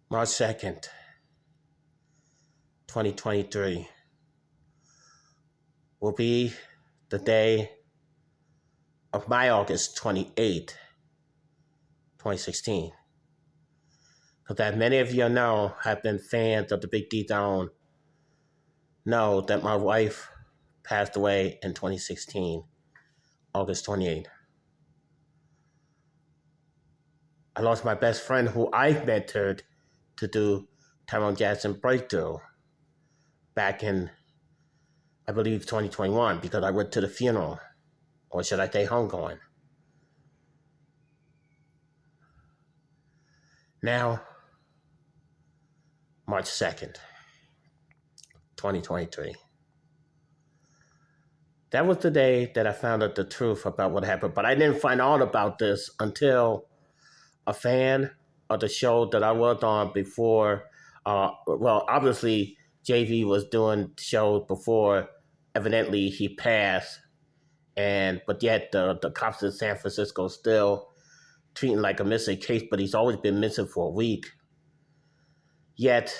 March 2nd, 2023 will be the day of my August 28th, 2016. Because as many of you know, have been fans of the Big D Zone, know that my wife passed away in 2016, August 28th. I lost my best friend who I mentored to do Tyrone Jackson Breakthrough back in, I believe, 2021, because I went to the funeral, or should I say homegoing. Now, March 2nd, 2023. That was the day that I found out the truth about what happened, but I didn't find out about this until a fan of the show that I was on before. Obviously, JV was doing shows before. Evidently, he passed, but yet the cops in San Francisco still treating like a missing case. But he's always been missing for a week. Yet,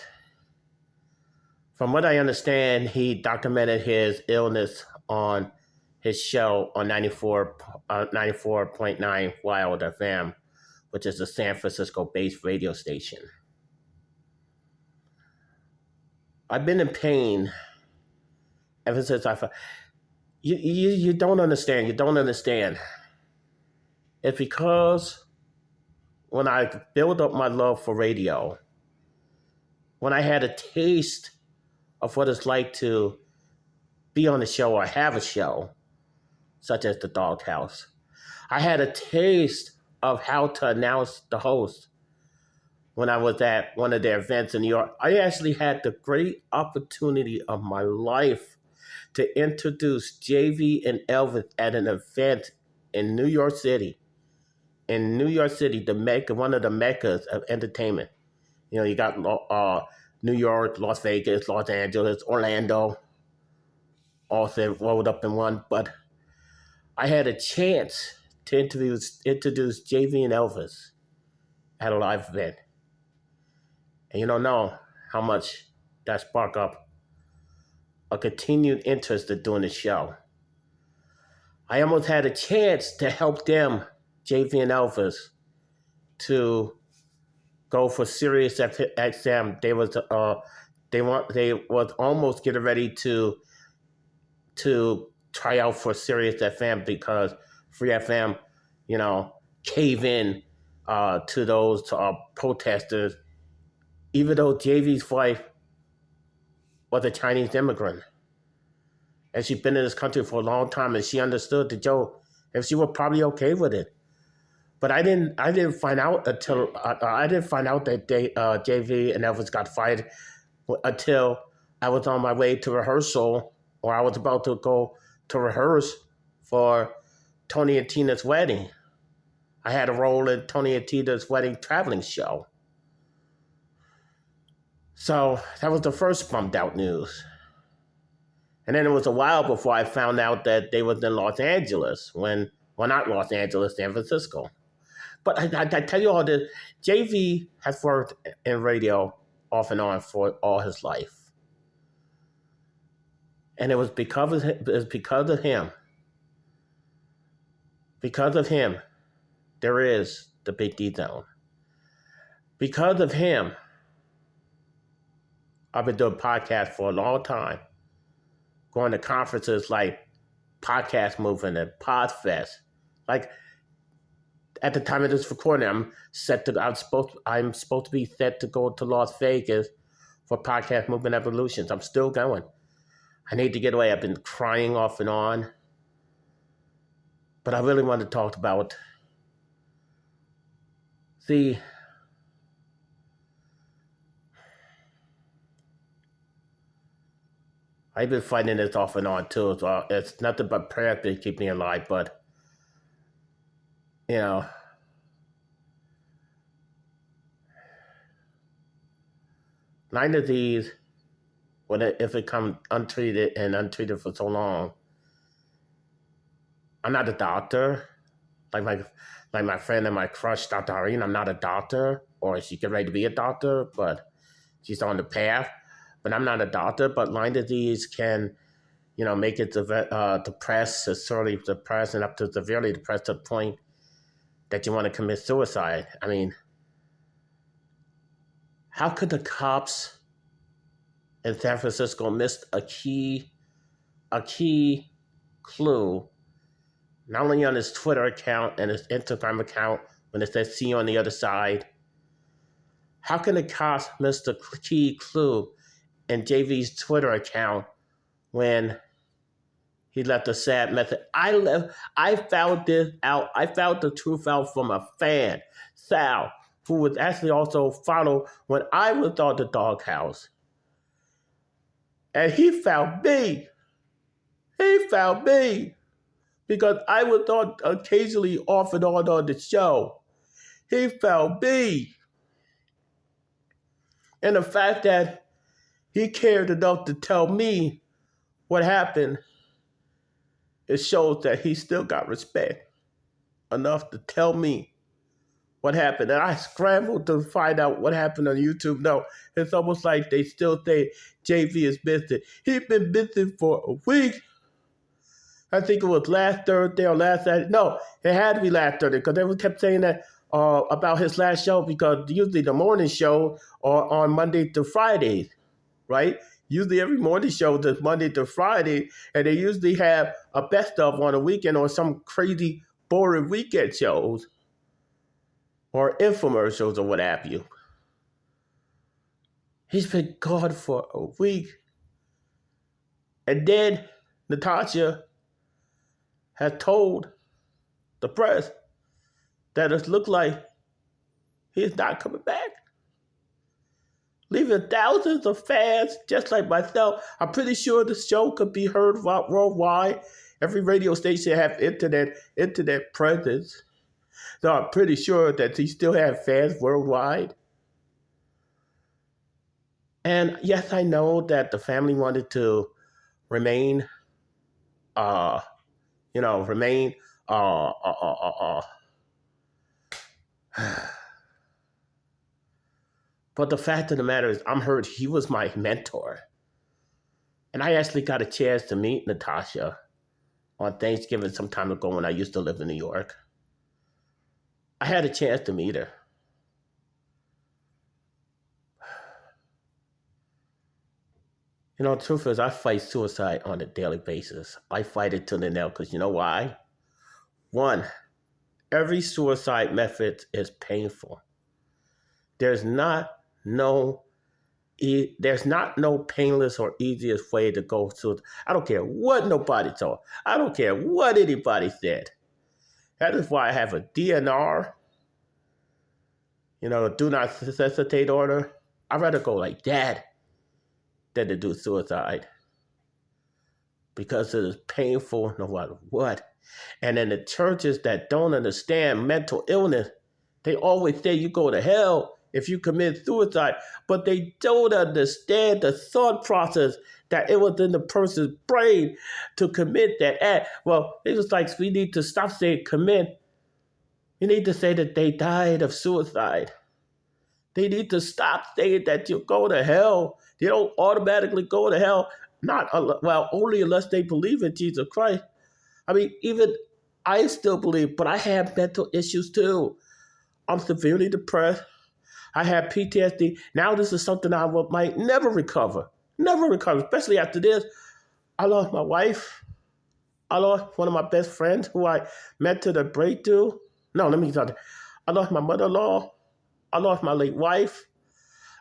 from what I understand, he documented his illness on his show on 94.9 Wild FM, which is a San Francisco-based radio station. I've been in pain ever since I found... You don't understand. You don't understand. It's because when I built up my love for radio, when I had a taste of what it's like to be on a show or have a show, such as the Doghouse, I had a taste of how to announce the host when I was at one of their events in New York. I actually had the great opportunity of my life to introduce JV and Elvis at an event in New York City. In New York City, the Mecca, one of the meccas of entertainment. You know, you got New York, Las Vegas, Los Angeles, Orlando, all rolled up in one. But I had a chance to introduce JV and Elvis at a live event. And you don't know how much that sparked up a continued interest in doing the show. I almost had a chance to help them, JV and Elvis, to go for Sirius XM. They was almost getting ready to try out for Sirius FM because Free FM, cave in to those protesters, even though JV's wife was a Chinese immigrant. And she'd been in this country for a long time, and she understood the joke, and she was probably okay with it. But I didn't find out until I didn't find out that JV and Elvis got fired until I was on my way to rehearsal, or I was about to go to rehearse for Tony and Tina's wedding. I had a role in Tony and Tina's wedding traveling show. So that was the first bummed out news. And then it was a while before I found out that they was in Los Angeles not Los Angeles, San Francisco. But I tell you all this, JV has worked in radio off and on for all his life. And it was because of him. Because of him, there is the Big D Zone. Because of him, I've been doing podcasts for a long time, going to conferences like Podcast Movement and Podfest. Like at the time of this recording, I'm supposed to be set to go to Las Vegas for Podcast Movement Evolutions. I'm still going. I need to get away. I've been crying off and on. But I really want to talk about I've been fighting this off and on too. So it's nothing but prayer to keep me alive. But, none of these, if it comes untreated for so long, I'm not a doctor. like my friend and my crush, Dr. Irene. I'm not a doctor, or she get ready to be a doctor, but she's on the path. But I'm not a doctor. But Lyme disease can, make it depressed, certainly depressed, and up to severely depressed to the point that you want to commit suicide. I mean, how could the cops in San Francisco miss a key clue, not only on his Twitter account and his Instagram account when it says "see you on the other side"? How can the cops miss the key clue in JV's Twitter account when he left a sad message? I found this out. I found the truth out from a fan, Sal, who was actually also followed when I was on the doghouse. And he found me. He found me. Because I was on occasionally off and on the show. He found me. And the fact that he cared enough to tell me what happened, it shows that he still got respect enough to tell me what happened. And I scrambled to find out what happened on YouTube. No, it's almost like they still say JV is missing. He's been missing for a week. I think it was last Thursday or last Saturday. No, it had to be last Thursday because everyone kept saying that about his last show, because usually the morning show are on Monday to Fridays, right? Usually every morning show is Monday to Friday, and they usually have a best of on a weekend or some crazy boring weekend shows or infomercials or what have you. He's been gone for a week. And then Natasha has told the press that it looked like he's not coming back, leaving thousands of fans just like myself. I'm pretty sure the show could be heard worldwide. Every radio station has internet presence. So I'm pretty sure that he still has fans worldwide. And yes, I know that the family wanted to remain, remain, but the fact of the matter is, I'm heard he was my mentor. And I actually got a chance to meet Natasha on Thanksgiving some time ago when I used to live in New York. I had a chance to meet her. The truth is, I fight suicide on a daily basis. I fight it to the nail because you know why? One, every suicide method is painful. There's not no painless or easiest way to go to. I don't care what nobody told. I don't care what anybody said. That is why I have a DNR, do not necessitate order. I'd rather go like that than to do suicide, because it is painful no matter what. And then the churches that don't understand mental illness, they always say you go to hell if you commit suicide, but they don't understand the thought process that it was in the person's brain to commit that act. Well, it was like, we need to stop saying commit. You need to say that they died of suicide. They need to stop saying that you go to hell. They don't automatically go to hell, only unless they believe in Jesus Christ. I mean, even I still believe, but I have mental issues too. I'm severely depressed. I have PTSD. Now this is something I might never recover, especially after this. I lost my wife. I lost one of my best friends who I met to the breakthrough. No, let me tell you. I lost my mother-in-law. I lost my late wife.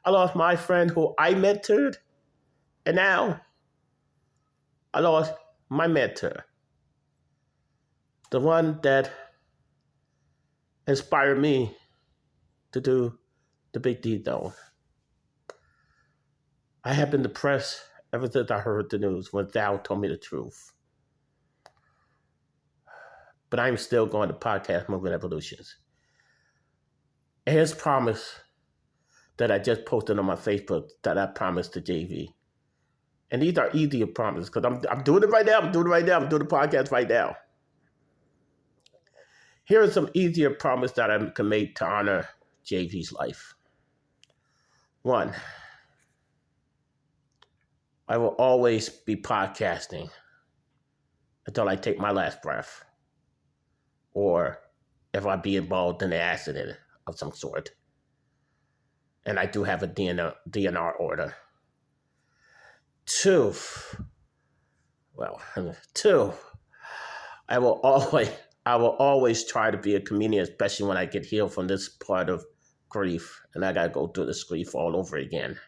I lost my friend who I mentored. And now I lost my mentor, the one that inspired me to do the Big D Zone. I have been depressed ever since I heard the news when Thou told me the truth. But I'm still going to podcast Movement Evolutions. And his promise that I just posted on my Facebook that I promised to JV. And these are easier promises because I'm doing it right now. I'm doing the podcast right now. Here are some easier promises that I can make to honor JV's life. 1, I will always be podcasting until I take my last breath, or if I be involved in an accident of some sort. And I do have a DNR order. 2, well, 2, I will always try to be a comedian, especially when I get healed from this part of grief, and I gotta go through this grief all over again.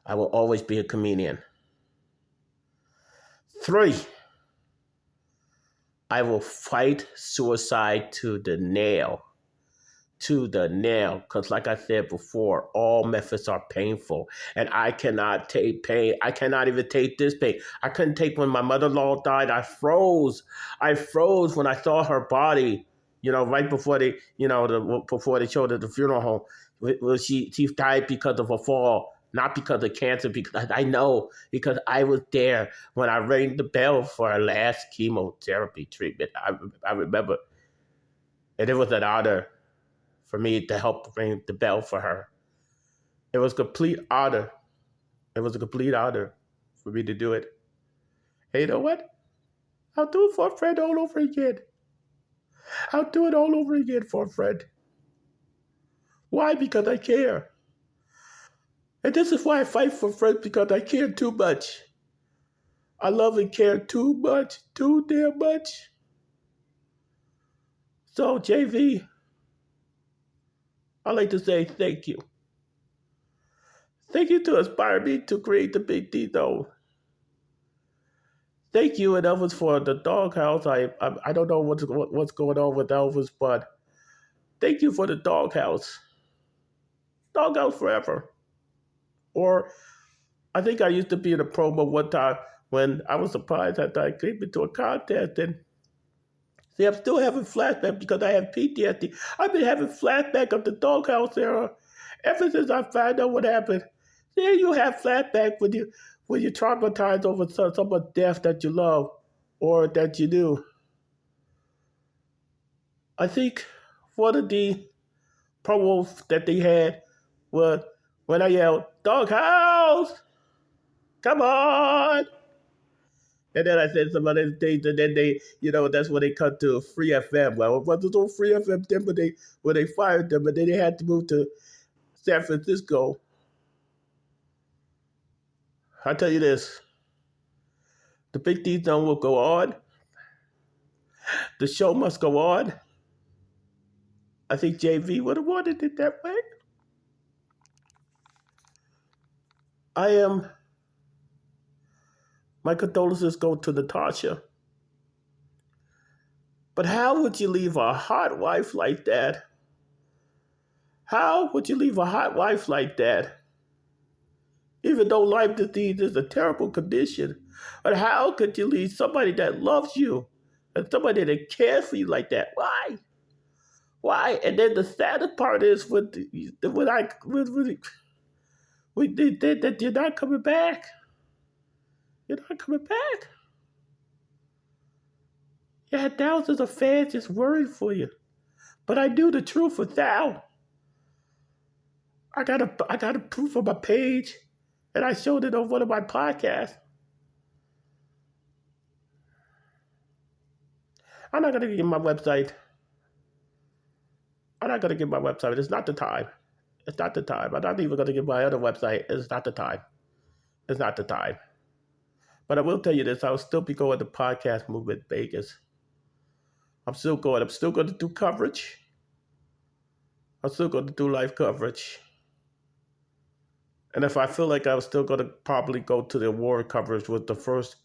I will always be a comedian. 3, I will fight suicide to the nail. Because like I said before, all methods are painful, and I cannot take pain. I cannot even take this pain. I couldn't take when my mother-in-law died. I froze when I saw her body, right before before they showed her at the funeral home. Well, she died because of a fall, not because of cancer, because I know, because I was there when I rang the bell for her last chemotherapy treatment. I remember, and it was an honor for me to help ring the bell for her. It was a complete honor. It was a complete honor for me to do it. Hey, you know what? I'll do it for a friend all over again. I'll do it all over again for a friend. Why? Because I care. And this is why I fight for friends, because I care too much. I love and care too much, too damn much. So, JV, I'd like to say thank you. Thank you to inspire me to create the Big Dino. Thank you and Elvis for the doghouse. I don't know what's going on with Elvis, but thank you for the doghouse. Doghouse forever. Or I think I used to be in a promo one time when I was surprised that I came into a contest, and see, I'm still having flashbacks because I have PTSD. I've been having flashbacks of the doghouse era ever since I found out what happened. See, you have flashbacks when you're traumatized over someone's death that you love or that you knew. I think one of the promos that they had was when I yelled, "Doghouse, come on!" And then I said some other things, and then they, that's when they cut to Free FM. Well, it wasn't on Free FM then, when they fired them, but then they had to move to San Francisco. I'll tell you this. The Big D Zone will go on. The show must go on. I think JV would have wanted it that way. My condolences go to Natasha. But how would you leave a hot wife like that? How would you leave a hot wife like that? Even though Lyme disease is a terrible condition, but how could you leave somebody that loves you and somebody that cares for you like that? Why? Why? And then the saddest part is that you're not coming back. You're not coming back. You had thousands of fans just worried for you. But I knew the truth was out. I got a proof on my page, and I showed it on one of my podcasts. I'm not gonna give my website. It's not the time. It's not the time. I'm not even gonna give my other website. It's not the time. It's not the time. But I will tell you this: I'll still be going to podcast movement Vegas. I'm still going. I'm still going to do coverage. I'm still going to do live coverage. And if I feel like I'm still going to probably go to the award coverage with the first,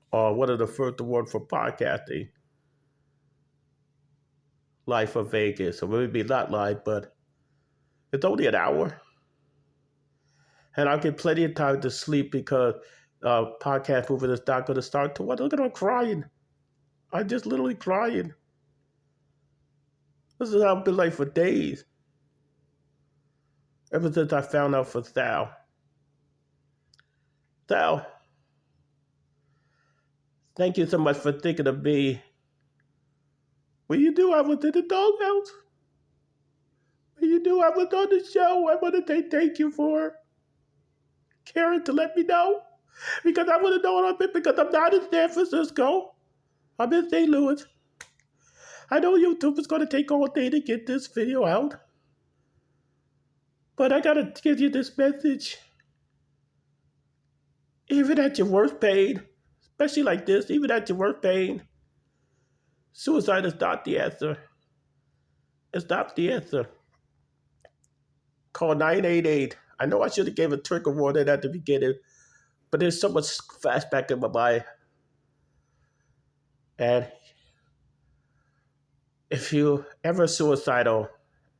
one of the first award for podcasting, Live for Vegas. So maybe not live, but it's only an hour. And I'll get plenty of time to sleep because podcast movement is not going to start till what? Look at, I'm crying. I'm just literally crying. This is how I've been like for days. Ever since I found out for Sal. Sal, thank you so much for thinking of me When you do, I was in the doghouse. When you do, I was on the show. I want to say thank you for caring to let me know. Because I would have known of it because I'm not in San Francisco. I'm in St. Louis. I know YouTube is going to take all day to get this video out. But I got to give you this message. Even at your worst pain, especially like this, even at your worst pain, suicide is not the answer. It's not the answer. Call 988. I know I should have gave a trigger warning at the beginning, but there's so much flashback in my mind. And if you ever suicidal,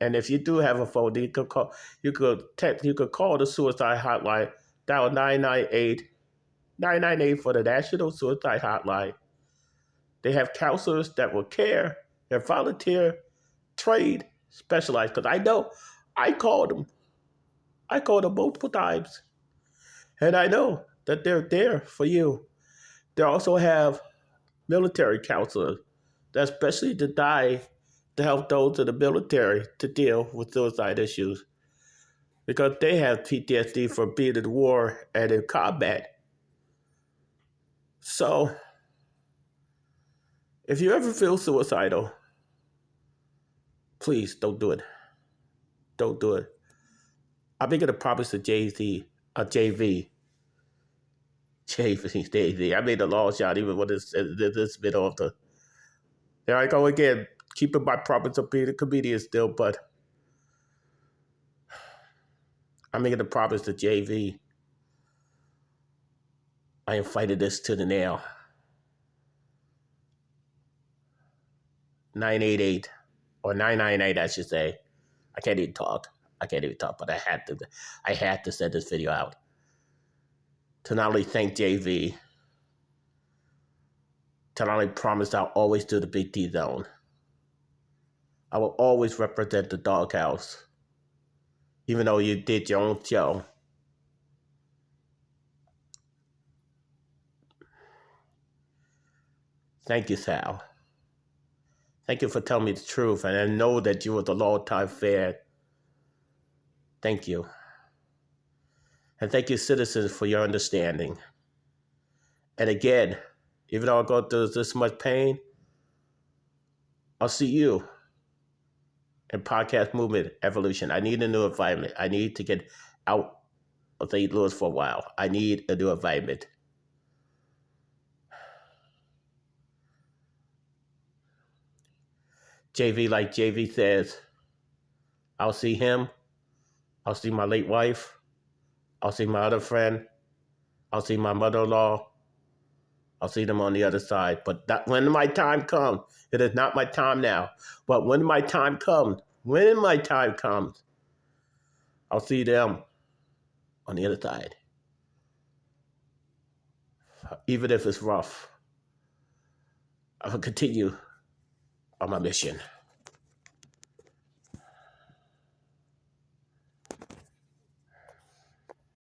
and if you do have a phone, you could call. You could text. You could call the suicide hotline. Dial 998 for the National Suicide Hotline. They have counselors that will care. They're volunteer, trained, specialized. Because I know, I called them. I called them multiple times, and I know that they're there for you. They also have military counselors that especially to help those in the military to deal with suicide issues because they have PTSD from being in war and in combat. So, if you ever feel suicidal, please don't do it. Don't do it. I'm making a promise to JV. I made a long shot even when this bit off the. There I go again, keeping my promise of being a comedian still, but I'm making a promise to JV. I am fighting this to the nail. 988 or 998, I should say. I can't even talk, but I had to send this video out to not only thank JV, to not only promise I'll always do the Big T Zone. I will always represent the doghouse, even though you did your own show. Thank you, Sal. Thank you for telling me the truth, and I know that you were a long-time fan. Thank you. And thank you, citizens, for your understanding. And again, even though I go through this much pain, I'll see you in podcast movement evolution. I need a new environment. I need to get out of St. Louis for a while. I need a new environment. JV, like JV says, I'll see him. I'll see my late wife. I'll see my other friend. I'll see my mother-in-law. I'll see them on the other side. But when my time comes, it is not my time now. But when my time comes, I'll see them on the other side. Even if it's rough, I will continue on my mission.